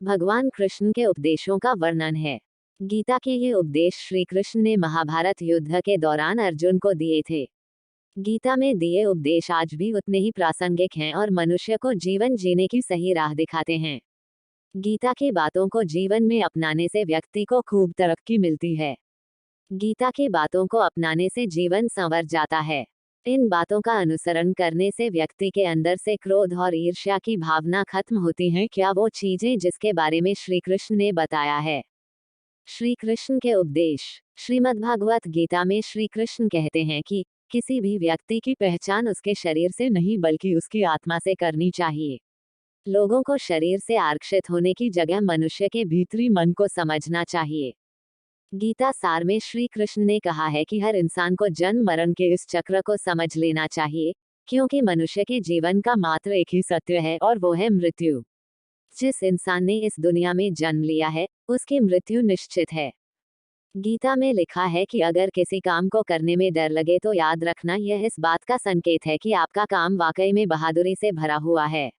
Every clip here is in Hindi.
भगवान कृष्ण के उपदेशों का वर्णन है। गीता के ये उपदेश श्री कृष्ण ने महाभारत युद्ध के दौरान अर्जुन को दिए थे। गीता में दिए उपदेश आज भी उतने ही प्रासंगिक हैं और मनुष्य को जीवन जीने की सही राह दिखाते हैं। गीता की बातों को जीवन में अपनाने से व्यक्ति को खूब तरक्की मिलती है। गीता की बातों को अपनाने से जीवन संवर जाता है। इन बातों का अनुसरण करने से व्यक्ति के अंदर से क्रोध और ईर्ष्या की भावना खत्म होती है। क्या वो चीजें जिसके बारे में श्री कृष्ण ने बताया है। श्री कृष्ण के उपदेश। श्रीमद्भागवत गीता में श्री कृष्ण कहते हैं कि किसी भी व्यक्ति की पहचान उसके शरीर से नहीं बल्कि उसकी आत्मा से करनी चाहिए। लोगों को शरीर से आकर्षित होने की जगह मनुष्य के भीतरी मन को समझना चाहिए। गीता सार में श्री कृष्ण ने कहा है कि हर इंसान को जन्म मरण के इस चक्र को समझ लेना चाहिए, क्योंकि मनुष्य के जीवन का मात्र एक ही सत्य है और वो है मृत्यु। जिस इंसान ने इस दुनिया में जन्म लिया है, उसकी मृत्यु निश्चित है। गीता में लिखा है कि अगर किसी काम को करने में डर लगे तो याद रखना यह इस बात का संकेत है कि आपका काम वाकई में बहादुरी से भरा हुआ है।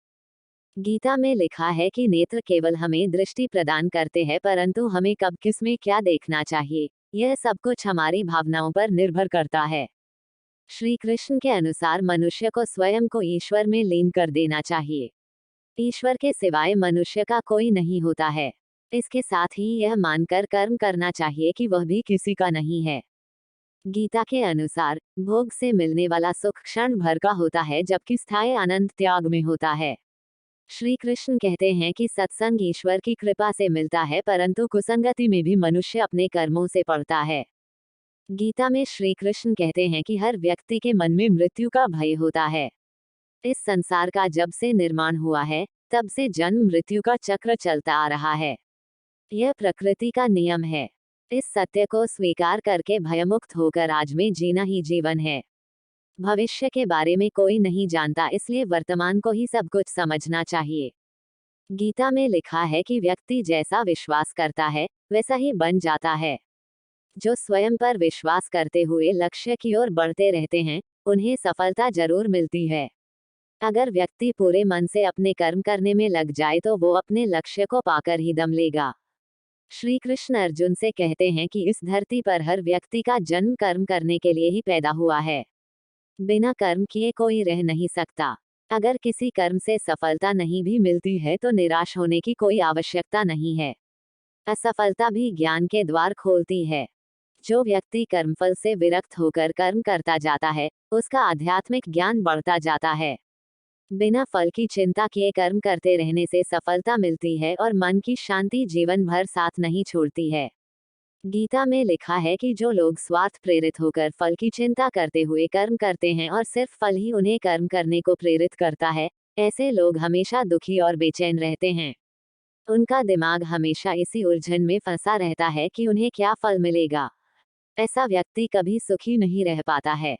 गीता में लिखा है कि नेत्र केवल हमें दृष्टि प्रदान करते हैं, परंतु हमें कब किस में क्या देखना चाहिए, यह सब कुछ हमारी भावनाओं पर निर्भर करता है। श्री कृष्ण के अनुसार मनुष्य को स्वयं को ईश्वर में लीन कर देना चाहिए। ईश्वर के सिवाय मनुष्य का कोई नहीं होता है। इसके साथ ही यह मानकर कर्म करना चाहिए कि वह भी किसी का नहीं है। गीता के अनुसार भोग से मिलने वाला सुख क्षण भर का होता है, जबकि स्थायी आनंद त्याग में होता है। श्री कृष्ण कहते हैं कि सत्संग ईश्वर की कृपा से मिलता है, परंतु कुसंगति में भी मनुष्य अपने कर्मों से पड़ता है। गीता में श्री कृष्ण कहते हैं कि हर व्यक्ति के मन में मृत्यु का भय होता है। इस संसार का जब से निर्माण हुआ है, तब से जन्म मृत्यु का चक्र चलता आ रहा है। यह प्रकृति का नियम है। इस सत्य को स्वीकार करके भयमुक्त होकर आज में जीना ही जीवन है। भविष्य के बारे में कोई नहीं जानता, इसलिए वर्तमान को ही सब कुछ समझना चाहिए। गीता में लिखा है कि व्यक्ति जैसा विश्वास करता है वैसा ही बन जाता है। जो स्वयं पर विश्वास करते हुए लक्ष्य की ओर बढ़ते रहते हैं, उन्हें सफलता जरूर मिलती है। अगर व्यक्ति पूरे मन से अपने कर्म करने में लग जाए तो वो अपने लक्ष्य को पाकर ही दम लेगा। श्री कृष्ण अर्जुन से कहते हैं कि इस धरती पर हर व्यक्ति का जन्म कर्म करने के लिए ही पैदा हुआ है। बिना कर्म किए कोई रह नहीं सकता। अगर किसी कर्म से सफलता नहीं भी मिलती है तो निराश होने की कोई आवश्यकता नहीं है। असफलता भी ज्ञान के द्वार खोलती है। जो व्यक्ति कर्मफल से विरक्त होकर कर्म करता जाता है, उसका आध्यात्मिक ज्ञान बढ़ता जाता है। बिना फल की चिंता किए कर्म करते रहने से सफलता मिलती है और मन की शांति जीवन भर साथ नहीं छोड़ती है। गीता में लिखा है कि जो लोग स्वार्थ प्रेरित होकर फल की चिंता करते हुए कर्म करते हैं और सिर्फ फल ही उन्हें कर्म करने को प्रेरित करता है, ऐसे लोग हमेशा दुखी और बेचैन रहते हैं। उनका दिमाग हमेशा इसी उलझन में फंसा रहता है कि उन्हें क्या फल मिलेगा। ऐसा व्यक्ति कभी सुखी नहीं रह पाता है।